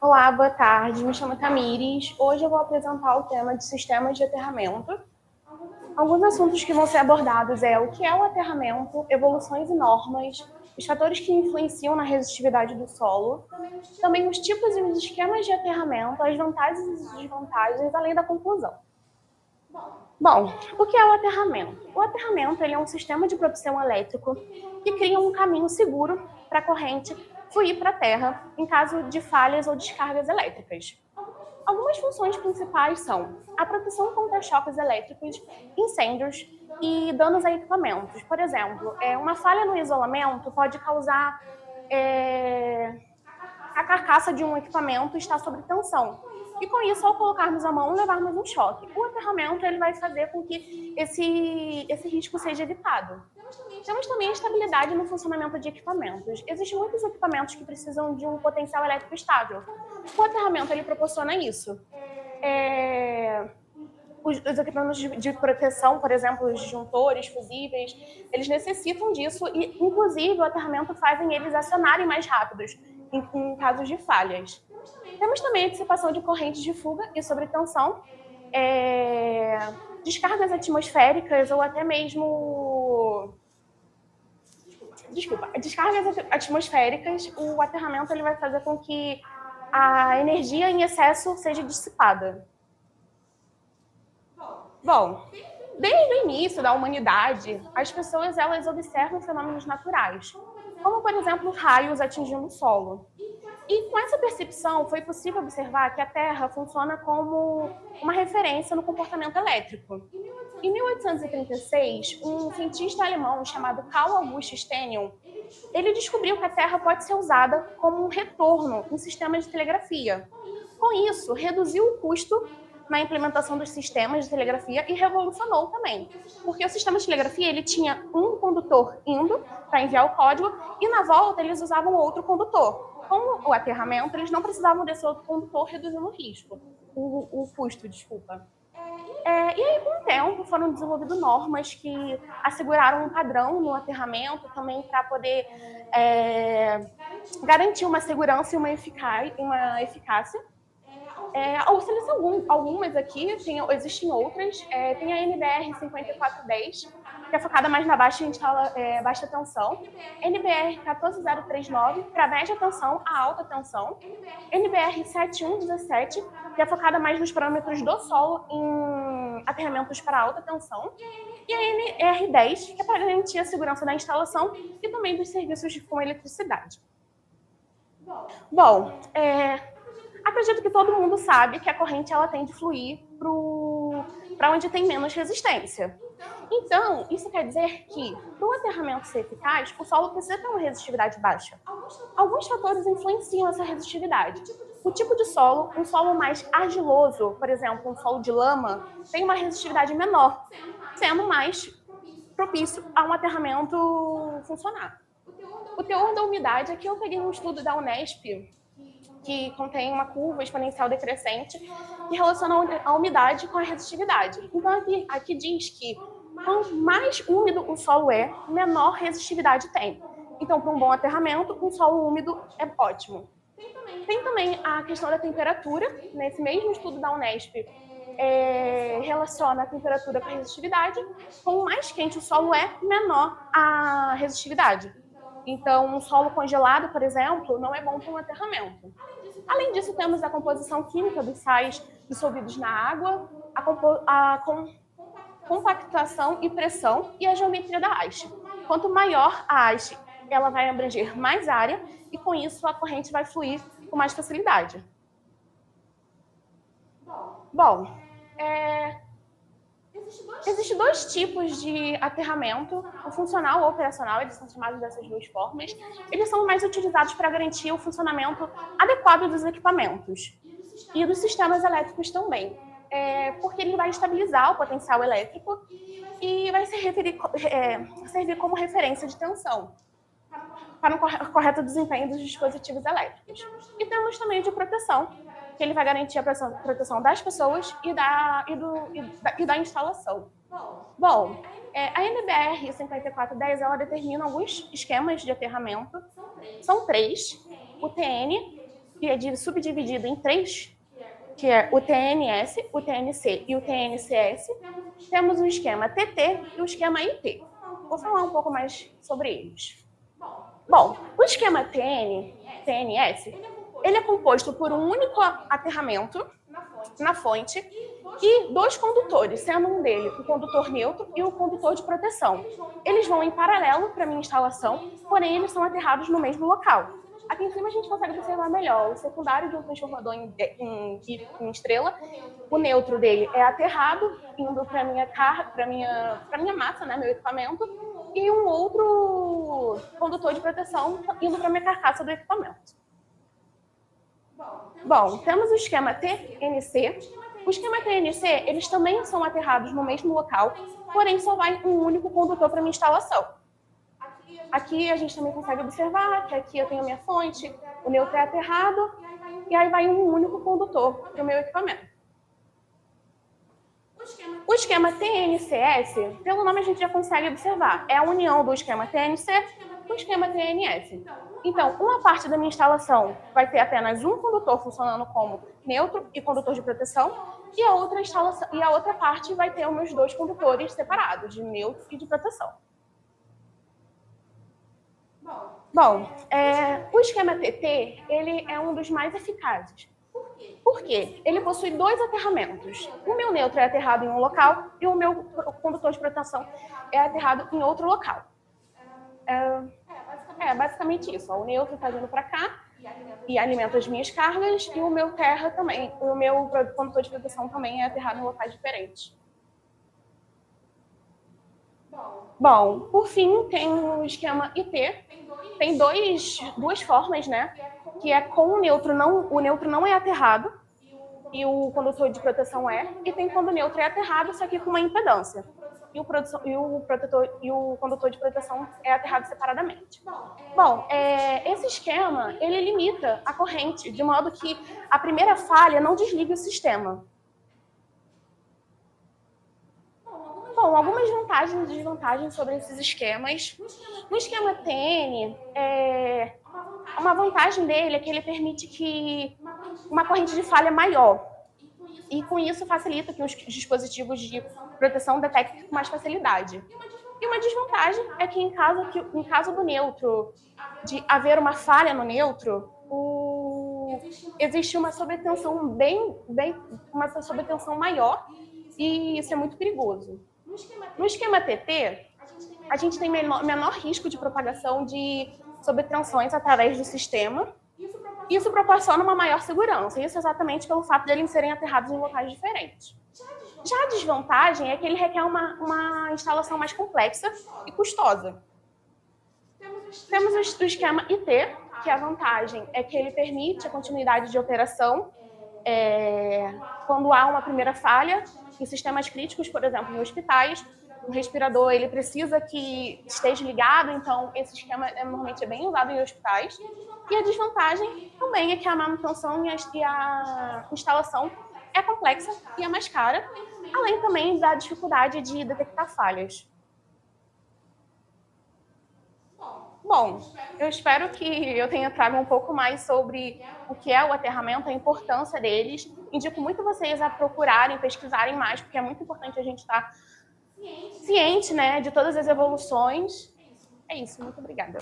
Olá, boa tarde. Me chamo Tamires. Hoje eu vou apresentar o tema de sistemas de aterramento. Alguns assuntos que vão ser abordados é o que é o aterramento, evoluções e normas, os fatores que influenciam na resistividade do solo, também os tipos e os esquemas de aterramento, as vantagens e as desvantagens, além da conclusão. Bom, o que é o aterramento? O aterramento ele é um sistema de propulsão elétrico que cria um caminho seguro para a corrente fluir para a Terra em caso de falhas ou descargas elétricas. Algumas funções principais são a proteção contra choques elétricos, incêndios e danos a equipamentos. Por exemplo, uma falha no isolamento pode causar a carcaça de um equipamento estar sob tensão. E com isso, ao colocarmos a mão, levarmos um choque. O aterramento ele vai fazer com que esse risco seja evitado. Temos também a estabilidade no funcionamento de equipamentos. Existem muitos equipamentos que precisam de um potencial elétrico estável. O aterramento ele proporciona isso. Os equipamentos de proteção, por exemplo, os disjuntores, fusíveis, eles necessitam disso e, inclusive, o aterramento fazem eles acionarem mais rápidos em casos de falhas. Temos também a dissipação de correntes de fuga e sobretensão, descargas atmosféricas ou até mesmo... descargas atmosféricas. O aterramento ele vai fazer com que a energia em excesso seja dissipada. Bom, desde o início da humanidade, as pessoas elas observam fenômenos naturais, como, por exemplo, raios atingindo o solo. E com essa percepção, foi possível observar que a Terra funciona como uma referência no comportamento elétrico. Em 1836, um cientista alemão chamado Carl August Stenion, ele descobriu que a Terra pode ser usada como um retorno em sistemas de telegrafia. Com isso, reduziu o custo na implementação dos sistemas de telegrafia e revolucionou também, porque o sistema de telegrafia ele tinha um condutor indo para enviar o código e na volta eles usavam outro condutor. Com o aterramento, eles não precisavam desse outro condutor, reduzindo o custo, desculpa. E aí, com o tempo, foram desenvolvidas normas que asseguraram um padrão no aterramento também para poder garantir uma segurança e uma eficácia. Ou seleção algumas aqui, existem outras. Tem a NBR 5410, que é focada mais na baixa tensão. NBR 14039, para média tensão a alta tensão. NBR 7117, que é focada mais nos parâmetros do solo em aterramentos para alta tensão. E a NR10, que é para garantir a segurança da instalação e também dos serviços com eletricidade. Bom, acredito que todo mundo sabe que a corrente ela tende a fluir para onde tem menos resistência. Então, isso quer dizer que, para o aterramento ser eficaz, o solo precisa ter uma resistividade baixa. Alguns fatores influenciam essa resistividade. O tipo de solo, um solo mais argiloso, por exemplo, um solo de lama, tem uma resistividade menor, sendo mais propício a um aterramento funcionar. O teor da umidade, aqui eu peguei um estudo da Unesp, que contém uma curva exponencial decrescente que relaciona a umidade com a resistividade. Então, aqui diz que quanto mais úmido o solo é, menor resistividade tem. Então, para um bom aterramento, um solo úmido é ótimo. Tem também a questão da temperatura. Nesse mesmo estudo da Unesp, relaciona a temperatura com a resistividade. Quanto mais quente o solo é, menor a resistividade. Então, um solo congelado, por exemplo, não é bom para um aterramento. Além disso, temos a composição química dos sais dissolvidos na água, a compactação e pressão e a geometria da haste. Quanto maior a haste, ela vai abranger mais área e, com isso, a corrente vai fluir com mais facilidade. Bom, existem dois tipos de aterramento, o funcional ou operacional, eles são chamados dessas duas formas. Eles são mais utilizados para garantir o funcionamento adequado dos equipamentos e dos sistemas elétricos também, porque ele vai estabilizar o potencial elétrico e vai servir como referência de tensão para o correto desempenho dos dispositivos elétricos. E temos também de proteção, que ele vai garantir a proteção das pessoas e da instalação. Bom, a NBR 5410 ela determina alguns esquemas de aterramento. São 3: o TN, subdividido em três, que é o TNS, o TNC e o TNCS. Temos o esquema TT e o esquema IT. Vou falar um pouco mais sobre eles. Bom, o esquema TNS, ele é composto por um único aterramento na fonte e dois condutores, sendo um deles o condutor neutro e o condutor de proteção. Eles vão em paralelo para a minha instalação, porém eles são aterrados no mesmo local. Aqui em cima a gente consegue observar melhor o secundário de um transformador em estrela. O neutro dele é aterrado, indo para minha massa, né, meu equipamento, e um outro condutor de proteção indo para minha carcaça do equipamento. Bom, temos o esquema TNC. O esquema TNC, eles também são aterrados no mesmo local, porém só vai um único condutor para minha instalação. Aqui a gente também consegue observar que aqui eu tenho a minha fonte, o neutro é aterrado, e aí vai um único condutor para o meu equipamento. O esquema TNCS, pelo nome a gente já consegue observar, é a união do esquema TNC com o esquema TNS. Então, uma parte da minha instalação vai ter apenas um condutor funcionando como neutro e condutor de proteção, e a outra parte vai ter os meus dois condutores separados, de neutro e de proteção. Bom, o esquema TT, ele é um dos mais eficazes. Por quê? Ele possui dois aterramentos. O meu neutro é aterrado em um local e o meu condutor de proteção é aterrado em outro local. É basicamente isso. O neutro está vindo para cá e alimenta as minhas cargas, e o meu terra também, o meu condutor de proteção também é aterrado em locais diferentes. Bom, por fim, tem o esquema IT. Tem duas formas, né? Que é com o neutro não é aterrado e o condutor de proteção é, e tem quando o neutro é aterrado, só que com uma impedância. E o condutor de proteção é aterrado separadamente. Bom, esse esquema, ele limita a corrente, de modo que a primeira falha não desligue o sistema. Bom, algumas vantagens e desvantagens sobre esses esquemas. No esquema TN, uma vantagem dele é que ele permite que uma corrente de falha maior. E com isso facilita que os dispositivos de proteção detectem com mais facilidade. E uma desvantagem é que em caso do neutro, de haver uma falha no neutro, existe uma sobretensão uma sobretensão maior, e isso é muito perigoso. No esquema TT, a gente tem menor risco de propagação de sobretensões através do sistema. Isso proporciona uma maior segurança, isso exatamente pelo fato de eles serem aterrados em locais diferentes. Já a desvantagem é que ele requer uma instalação mais complexa e custosa. Temos o esquema IT, que a vantagem é que ele permite a continuidade de operação quando há uma primeira falha em sistemas críticos, por exemplo, em hospitais. O respirador ele precisa que esteja ligado, então esse esquema normalmente é bem usado em hospitais. E a desvantagem também é que a manutenção e a instalação é complexa e é mais cara, além também da dificuldade de detectar falhas. Bom, eu espero que eu tenha trago um pouco mais sobre o que é o aterramento, a importância deles. Indico muito vocês a procurarem, pesquisarem mais, porque é muito importante a gente estar ciente, né, de todas as evoluções. É isso, muito obrigada.